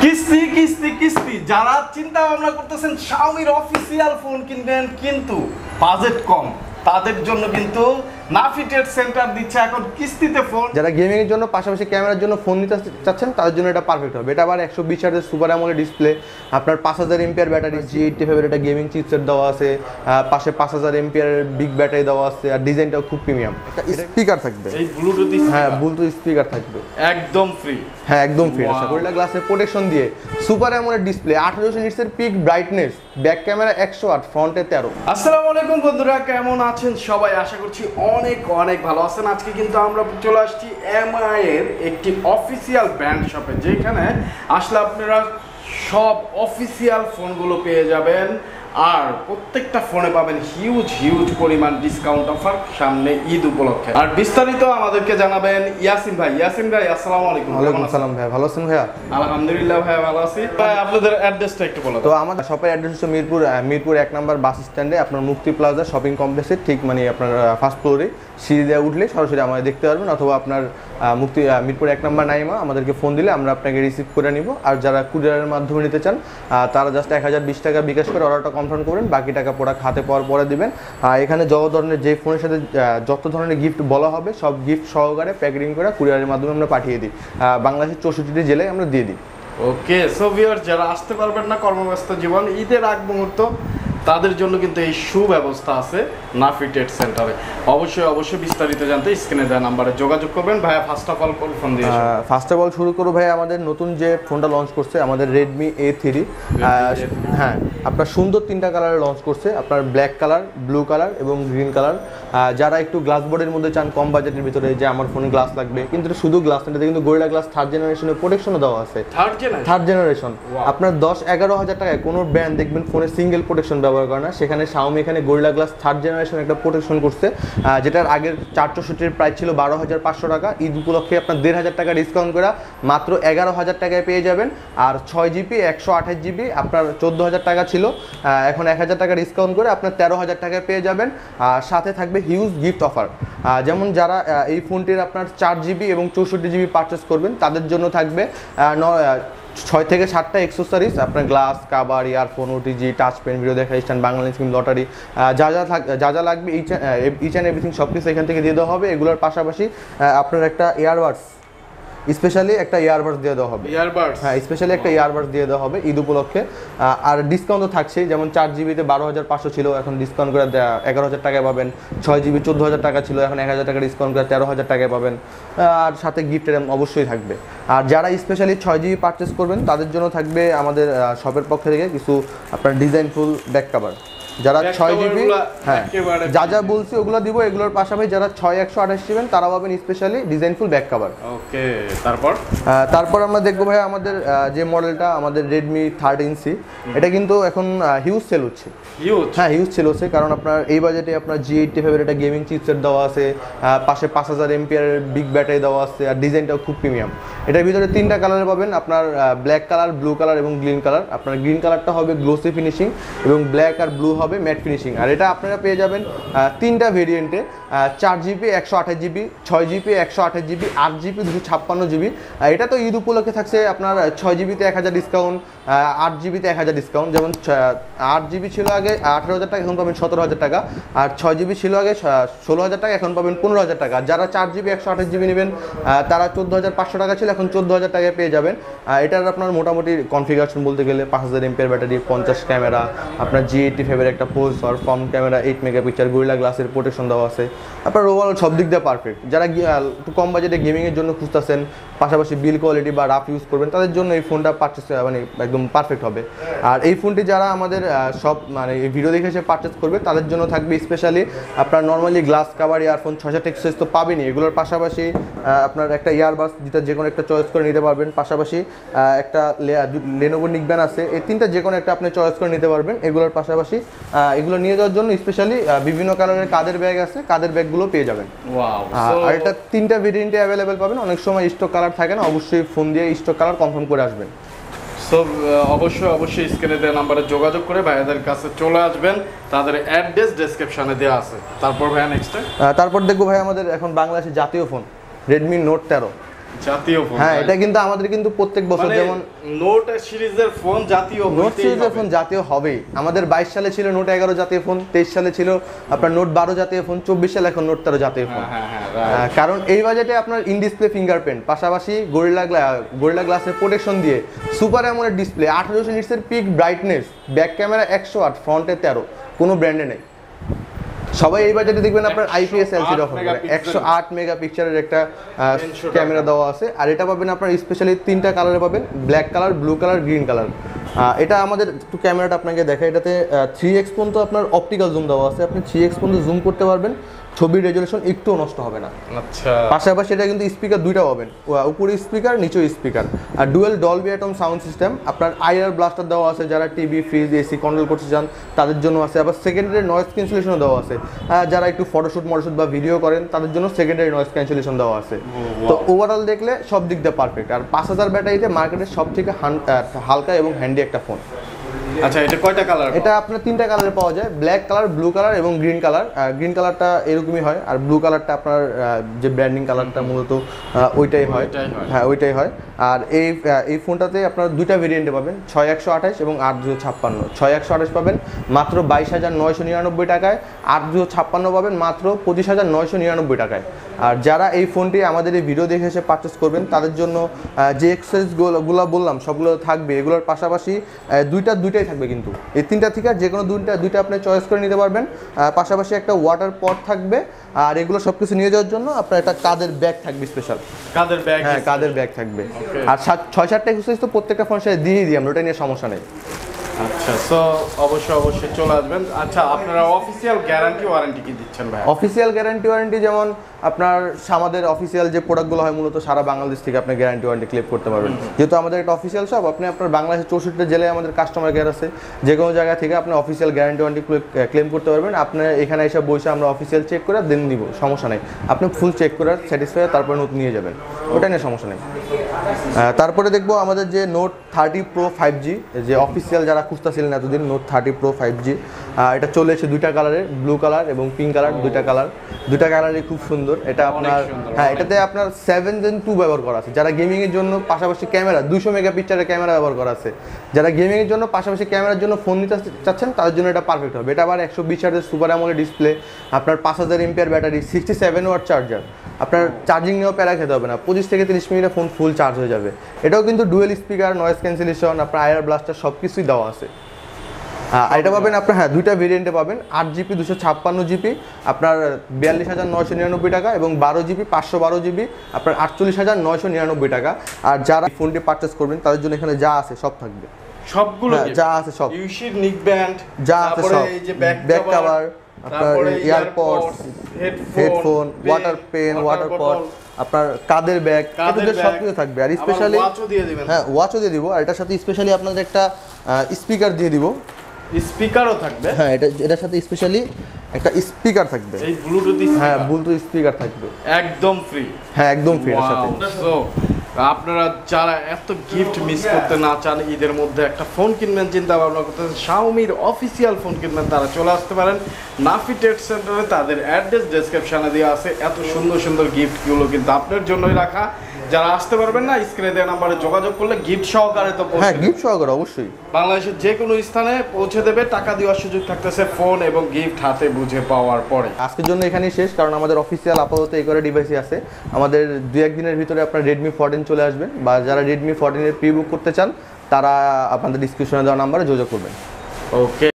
কিস্তি কিস্তি কিস্তি যারা চিন্তা ভাবনা করতেছেন Xiaomi অফিসিয়াল ফোন কিনবেন কিন্তু বাজেট কম, তাদের জন্য কিন্তু নাফিটেড সেন্টার দিচ্ছে এখন কিস্তিতে ফোন। যারা গেমিং এর জন্য পাশাপাশি ক্যামেরার জন্য ফোন নিতে চাচ্ছেন তাদের জন্য এটা পারফেক্ট হবে। এটা আবার 120 হার্টজের সুপার অ্যামোলেড ডিসপ্লে, আপনার 5000 এমপিআর ব্যাটারি, G85 এর এটা গেমিং চিপসেট দেওয়া আছে, পাশে 5000 এমপিআর এর বিগ ব্যাটারি দেওয়া আছে, আর ডিজাইনটাও খুব প্রিমিয়াম। একটা স্পিকার থাকবে, এই ব্লুটুথ, হ্যাঁ ব্লুটুথ স্পিকার থাকবে একদম ফ্রি। হ্যাঁ একদম ফ্রি। গোরিলা গ্লাসের প্রোটেকশন দিয়ে সুপার অ্যামোলেড ডিসপ্লে, 1800 নিটস এর পিক ব্রাইটনেস, ব্যাক ক্যামেরা 108, ফ্রন্টে 13। আসসালামু আলাইকুম বন্ধুরা, কেমন আছেন সবাই? আশা করছি অনেক অনেক ভালো আছেন। আজকে কিন্তু আমরা চলে আসছি এমআই এর একটি অফিসিয়াল ব্র্যান্ড শপে, যেখানে আসলে আপনারা সব অফিসিয়াল ফোনগুলো পেয়ে যাবেন, আর প্রত্যেকটা ফোনে পাবেন হিউজ পরিমাণ ডিসকাউন্ট অফার সামনে ঈদ উপলক্ষে। আর বিস্তারিত আমাদেরকে জানাবেন ইয়াসিন ভাই। ইয়াসিন ভাই আসসালামু আলাইকুম। ওয়ালাইকুম আসসালাম ভাই, ভালো আছেন ভাইয়া? আলহামদুলিল্লাহ ভাই ভালো আছি। ভাই আপনাদের অ্যাড্রেসটা একটু বলুন। তো আমাদের শপের অ্যাড্রেস হচ্ছে মিরপুর 1 নম্বর বাস স্ট্যান্ডে, আপনার মুক্তি প্লাজা শপিং কমপ্লেক্সে ঠিক মানে আপনার ফার্স্ট ফ্লোরে সিঁড়ি দিয়ে উঠলে সরাসরি আমাদের দেখতে পারবেন, অথবা আপনার মিরপুর 1 নম্বর নাইমা আমাদেরকে ফোন দিলে আমরা আপনাকে রিসিভ করে নিব। আর যারা কুরিয়ারের মাধ্যমে নিতে চান তারা জাস্ট 1020 টাকা বিকাশ করে অর্ডারটা কনফার্ম করবেন, বাকি টাকা প্রোডাক্ট হাতে পাওয়ার পরে দিবেন। এখানে যত ধরনের যে ফোনের সাথে যত ধরনের গিফট বলা হবে সব গিফট সহকারে প্যাকেটিং করে কুরিয়ারের মাধ্যমে আমরা পাঠিয়ে দিই। বাংলাদেশের 64টি জেলায় আমরা দিয়ে দিই। ওকে, সো ভিউয়ার্স যারা আসতে পারবেন না, কর্মব্যস্ত জীবন, ঈদের আগ মুহূর্ত, তাদের জন্য কিন্তু এই সুব্যবস্থা আছে নাফিটেড সেন্টারে। অবশ্যই বিস্তারিত জানতে স্ক্রিনে দেওয়া নাম্বারে যোগাযোগ করবেন। ভাইয়া ফার্স্ট অফ অল কোন ফোন দিয়ে শুরু করব ভাই, আমাদের নতুন যে ফোনটা লঞ্চ করছে আমাদের Redmi A3। হ্যাঁ, আপনার সুন্দর 3টা কালারে লঞ্চ করছে, আপনার ব্ল্যাক কালার, ব্লু কালার এবং গ্রিন কালার। যারা একটু গ্লাস বোর্ডের মধ্যে চান কম বাজেটের ভিতরে, যে আমার ফোনে গ্লাস লাগবে, কিন্তু শুধু গ্লাস না, কিন্তু গোরিলা গ্লাস 3rd জেনারেশনের প্রোটেকশনও দেওয়া আছে। 3rd জেনারেশন আপনার 10-11 হাজার টাকায় কোনো ব্র্যান্ড দেখবেন ফোনে সিঙ্গেল প্রোটেকশন ব্যবহার করে না, সেখানে Xiaomi এখানে গোরিলা গ্লাস 3rd জেনারেশন একটা প্রোটেকশন করছে, যেটার আগের 464 প্রাইস ছিল 12,500 টাকা। ঈদ উপলক্ষে আপনার 1,500 টাকা ডিসকাউন্ট করে মাত্র 11,000 টাকায় পেয়ে যাবেন। আর 6GB 128GB আপনার 14,000 টাকা ছিল, এখন 1,000 টাকা ডিসকাউন্ট করে আপনার 13,000 টাকায় পেয়ে যাবেন। সাথে থাকবে হিউজ গিফট অফার, যেমন যারা এই ফোনটির আপনার 4GB এবং 64GB পারচেস করবেন তাদের জন্য থাকবে 6 থেকে 7টা এক্সেসরিজ, আপনার glass, cover, earphone, OTG, touch pen, video দেখা স্ট্যান্ড, বাংলাদেশ স্কিম, লটারি, যা লাগবে ইচ অ্যান্ড এভরিথিং সব কিছু এখান থেকে দিয়ে দেওয়া হবে। এগুলোর পাশাপাশি আপনার একটা ইয়ারবাডস, স্পেশালি একটা ইয়ারবাডস দিয়ে দেওয়া হবে। হ্যাঁ, স্পেশালি একটা ইয়ারবাডস দিয়ে দেওয়া হবে ঈদ উপলক্ষে। আর ডিসকাউন্ট তো থাকছেই, যেমন 4GBতে 12,500 ছিল, এখন ডিসকাউন্ট করে 11,000 টাকায় পাবেন। 6GB 14,000 টাকা ছিল, এখন 1,000 টাকা ডিসকাউন্ট করে 13,000 টাকায় পাবেন। আর সাথে গিফটের অবশ্যই থাকবে। আর যারা স্পেশালি 6GB পারচেস করবেন তাদের জন্য থাকবে আমাদের শপের পক্ষ থেকে কিছু আপনার ডিজাইনফুল ব্যাক কভার। যারা 6GB, হ্যাঁ যা বলছি ওগুলো দিব। এগুলোর পাশাপাশি যারা 6/128 নেবেন তারা পাবেন স্পেশালি ডিজাইনফুল ব্যাক কভার। ওকে, তারপর আমরা দেখবো ভাই আমাদের যে মডেলটা আমাদের Redmi 13C, এটা কিন্তু এখন হিউজ সেল হচ্ছে। হিউজ সেল হচ্ছে, কারণ আপনার এই বাজেটে আপনার G85 এর একটা গেমিং চিপসেট দেওয়া আছে, পাশে 5000 এমপিআর এর বিগ ব্যাটারি দেওয়া আছে, আর ডিজাইনটাও খুব প্রিমিয়াম। এটার ভিতরে 3টা কালারে পাবেন, আপনার ব্ল্যাক কালার, ব্লু কালার এবং গ্রিন কালার। আপনার গ্রিন কালারটা হবে গ্লোসি ফিনিশিং এবং ব্ল্যাক আর ব্লু হবে ম্যাট ফিনিশিং। আর এটা আপনারা পেয়ে যাবেন 3টা ভেরিয়েন্টে, 4GB 128GB, 6GB 128GB, 8GB 256GB। এটা তো ঈদ উপলক্ষে থাকছে আপনার 6GBতে 1,000 ডিসকাউন্ট, 8GBতে 1,000 ডিসকাউন্ট। যেমন 8GB ছিল আগে 18,000 টাকা, এখন পাবেন 17,000 টাকা। আর 6GB ছিল আগে 16,000 টাকা, এখন পাবেন 15,000 টাকা। যারা 4GB 128GB নেবেন তারা 14,500 টাকা ছিল, এখন 14,000 টাকায় পেয়ে যাবেন। এটার আপনার মোটামুটি কনফিগারেশন বলতে গেলে 5000 এমপিআর ব্যাটারি, 50 ক্যামেরা, আপনার G85 এর একটা processor, front camera 8 megapixel, gorilla গ্লাসের প্রোটেকশন দেওয়া আছে। আপনার ওভারঅল সব দিক দিয়ে পারফেক্ট। যারা একটু কম বাজেটে গেমিংয়ের জন্য খুঁজতেছেন, পাশাপাশি বিল কোয়ালিটি বা রাফ ইউজ করবেন, তাদের জন্য এই ফোনটা পারচেস মানে একদম পারফেক্ট হবে। আর এই ফোনটি যারা আমাদের সব মানে এই ভিডিও দেখে এসে পারচেস করবে তাদের জন্য থাকবে স্পেশালি আপনার normally glass, cover, earphone 6-7 access তো পাবেনই। এগুলোর পাশাপাশি আপনার একটা ইয়ারবাস, যেটা যে কোনো একটা চয়েস করে নিতে পারবেন। পাশাপাশি একটা Lenovo নিকব্যান্ড আছে, এই 3টা যে কোনো একটা আপনি চয়েস করে নিতে পারবেন। এগুলোর পাশাপাশি এগুলো নিয়ে যাওয়ার জন্য স্পেশালি বিভিন্ন কালারের কাদের ব্যাগ আছে, কাদের ব্যাগগুলো পেয়ে যাবেন। আর এটা 3টা ভেরিয়েন্টে অ্যাভেলেবেল পাবেন। অনেক সময় স্টক কালার থাকে না, অবশ্যই ফোন দিয়ে স্টক কালার কনফার্ম করে আসবেন। সো অবশ্যই স্ক্রিনে দেওয়া নাম্বারে যোগাযোগ করে ভাইয়াদের কাছে চলে আসবেন, তাদের অ্যাড্রেস ডেসক্রিপশনে দেওয়া আছে। তারপর ভাইয়া নেক্সট তারপর দেখবো ভাই আমাদের এখন বাংলাদেশের জাতীয় ফোন Redmi Note 13। জাতীয় ফোন। হ্যাঁ, এটা কিন্তু আমাদের কিন্তু প্রত্যেক বছর যেমন নোট সিরিজের ফোন জাতীয়, নোট সিরিজের ফোন জাতীয় হবেই। আমাদের 22 সালে ছিল নোট 11 জাতীয় ফোন, 23 সালে ছিল আপনার নোট 12 জাতীয় ফোন, 24 সালে এখন নোট 13 জাতীয় ফোন। কারণ এই বাজেটে আপনার ইন ডিসপ্লে ফিঙ্গারপ্রিন্ট, পাশাপাশি গরিলা গ্লাসের প্রোটেকশন দিয়ে সুপার অ্যামোলেড ডিসপ্লে, 1800 নিটসের পিক ব্রাইটনেস, ব্যাক ক্যামেরা 108, ফ্রন্টে 13, কোনো ব্র্যান্ডে নেই। সবাই এই বাজেটে দেখবেন আপনার আইপিএস এলসিডি অফার করে 108 মেগাপিক্সেলের একটা ক্যামেরা দেওয়া আছে। আর এটা পাবেন আপনার স্পেশালি 3টা কালারে পাবেন, black colour, blue colour, green colour. এটা আমাদের একটু ক্যামেরাটা আপনাকে দেখাই। এটাতে 3x পর্যন্ত আপনার অপটিক্যাল জুম দেওয়া আছে, আপনি 3x পর্যন্ত জুম করতে পারবেন, ছবির রেজুলেশন একটুও নষ্ট হবে না। আচ্ছা, পাশাপাশি এটা কিন্তু স্পিকার দুইটা পাবেন, উপরে স্পিকার, নিচে স্পিকার, আর dual Dolby Atmos sound system. আপনার আইআর ব্লাস্টার দেওয়া আছে, যারা টিভি, ফ্রিজ, এসি কন্ট্রোল করতে চান তাদের জন্য আছে। আবার সেকেন্ডারি নয়েজ ক্যান্সেলেশনও দেওয়া আছে, যারা একটু ফটোশুট বা ভিডিও করেন তাদের জন্য সেকেন্ডারি নয়েজ ক্যান্সেলেশন দেওয়া আছে। তো ওভারঅল দেখলে সব দিক দিয়ে পারফেক্ট। আর 5000 ব্যাটারিতে মার্কেটের সব থেকে হালকা এবং হ্যান্ডি একটা ফোন। আচ্ছা, এটা কয়টা কালার? এটা আপনার 3টা কালারে পাওয়া যায়, ব্ল্যাক কালার, ব্লু কালার এবং গ্রিন কালার। গ্রিন কালারটা এরকমই হয়, আর ব্লু কালারটা আপনার যে ব্র্যান্ডিং কালারটা মূলত ওইটাই হয়। হ্যাঁ, ওইটাই হয়। আর এই ফোনটাতে আপনার দুইটা ভেরিয়েন্টে পাবেন, 6128 এবং 8256। 6128 পাবেন মাত্র 22,999 টাকায়, 8256 পাবেন মাত্র 25,999 টাকায়। আর যারা এই ফোনটি আমাদের এই ভিডিও দেখে এসে পারচেস করবেন তাদের জন্য যে এক্সেসরিজগুলো বললাম সবগুলো থাকবে। এগুলোর পাশাপাশি দুইটাই থাকবে, কিন্তু এই 3টা থেকে যে কোনো দুইটা আপনি চয়েস করে নিতে পারবেন। পাশাপাশি একটা ওয়াটার পট থাকবে। আর এগুলো সব কিছু নিয়ে যাওয়ার জন্য আপনার একটা কাঁধের ব্যাগ থাকবে, স্পেশাল কাঁধের ব্যাগ। হ্যাঁ, কাঁধের ব্যাগ থাকবে। আর 6-7টা এক্সেসরিজ তো প্রত্যেকটা ফোনের সাথে দিয়ে দিই আমরা, ওটা নিয়ে সমস্যা নেই। আচ্ছা, সো অবশ্যই চলে আসবেন। আচ্ছা, আপনারা অফিসিয়াল গ্যারান্টি ওয়ারেন্টি কি দিচ্ছেন ভাই? অফিসিয়াল গ্যারান্টি ওয়ারেন্টি যেমন আপনার আমাদের অফিসিয়াল যে প্রোডাক্টগুলো হয় মূলত সারা বাংলাদেশ থেকে আপনি গ্যারান্টি ওয়ারেন্টি ক্লেম করতে পারবেন। যেহেতু আমাদের একটা অফিসিয়াল শপ, আপনার বাংলাদেশের 64 জেলায় আমাদের কাস্টমার কেয়ার আছে, যে কোনো জায়গা থেকে আপনি অফিসিয়াল গ্যারান্টি ওয়ারেন্টি ক্লেম করতে পারবেন। আপনার এখানে এসে বসে আমরা অফিসিয়াল চেক করে দেন দিব, সমস্যা নেই। আপনি ফুল চেক করে স্যাটিসফাই তারপরে নতুন নিয়ে যাবেন, ওটা নিয়ে সমস্যা নেই। তারপরে দেখবো আমাদের যে নোট 30 Pro 5G, যে অফিসিয়াল যারা খুঁজতেছিলেন এতদিন, নোট 30 Pro 5G, এটা চলে এসে 2টা কালারের, ব্লু কালার এবং পিঙ্ক কালার। দুইটা কালারই খুব সুন্দর। এটা আপনার হ্যাঁ, এটাতে আপনার 7 Gen 2 ব্যবহার করা আছে। যারা গেমিং এর জন্য পাশাপাশি ক্যামেরা 200 মেগাপিক্সেলের ক্যামেরা ব্যবহার করা আছে, যারা গেমিং এর জন্য পাশাপাশি ক্যামেরার জন্য ফোন নিতে চাচ্ছেন তাদের জন্য এটা পারফেক্ট হবে। এটা আবার 120 হার্টজের সুপার অ্যামোলেড ডিসপ্লে, আপনার 5000 এমপিআর ব্যাটারি, 67 ওয়াট চার্জার। আপনার চার্জিং নিয়েও প্যারা খেতে হবে না, 25 থেকে 30 মিনিটে ফোন ফুল চার্জ হয়ে যাবে। এটাও কিন্তু ডুয়েল স্পিকার, নয়েজ ক্যান্সেলেশন, আপনার আইআর ব্লাস্টার সব কিছুই দেওয়া আছে। এটা পাবেন আপনার, হ্যাঁ, দুইটা ভেরিয়েন্টে পাবেন, 8GB 256GB আপনার 42,999 টাকা এবং 12GB 512GB আপনার 48,999 টাকা। আর যারা ফোনটি পারচেস করবেন তাদের জন্য এখানে যা আছে সব থাকবে, সবগুলো যা আছে সব, ইউসির নিক ব্যান্ড যা আছে সব, এই যে ব্যাক কভার, আপনার AirPods, headphone, water pen, water pot, আপনার কাঁধের ব্যাগ, এগুলো সব কিছু থাকবে। আর স্পেশালি হ্যাঁ, ওয়াচও দিয়ে দিব। আর এটার সাথে স্পেশালি আপনাদের একটা স্পিকার দিয়ে দিব, স্পিকারও থাকবে। হ্যাঁ, এটার সাথে স্পেশালি একটা স্পিকার থাকবে, এই ব্লুটুথ স্পিকার। হ্যাঁ, ব্লুটুথ স্পিকার থাকবে, একদম ফ্রি। হ্যাঁ, একদম ফ্রি এর সাথে। সো আপনারা যারা এত গিফট মিস করতে না চান, ঈদের মধ্যে একটা ফোন কিনবেন চিন্তা ভাবনা করতেছেন, শাওমির অফিসিয়াল ফোন কিনবেন, তারা চলে আসতে পারেন নাফি টেক সেন্টারে। তাদের অ্যাড্রেস ডেসক্রিপশনে দেওয়া আছে। এত সুন্দর গিফটগুলো কিন্তু আপনার জন্যই রাখা। যারা আসতে পারবেন না, স্ক্রিনে দেওয়া নাম্বারে যোগাযোগ করলে গিফট সহকারে তো হ্যাঁ, গিফট সহকারে অবশ্যই বাংলাদেশের যে কোনো স্থানে পৌঁছে দেবে। টাকা দেওয়ার সুযোগ থাকতেছে ফোন এবং গিফট হাতে বুঝে পাওয়ার পরে। আজকের জন্য এখানেই শেষ, কারণ আমাদের অফিসিয়াল আপাতত এই করে ডিভাইসই আছে। আমাদের 2-1 দিনের ভিতরে আপনার Redmi 14 চলে আসবেন, বা যারা Redmi 14 এর প্রি বুক করতে চান তারা আপনাদের ডিসক্রিপশনে দেওয়া নাম্বারে যোগাযোগ করবেন। ওকে।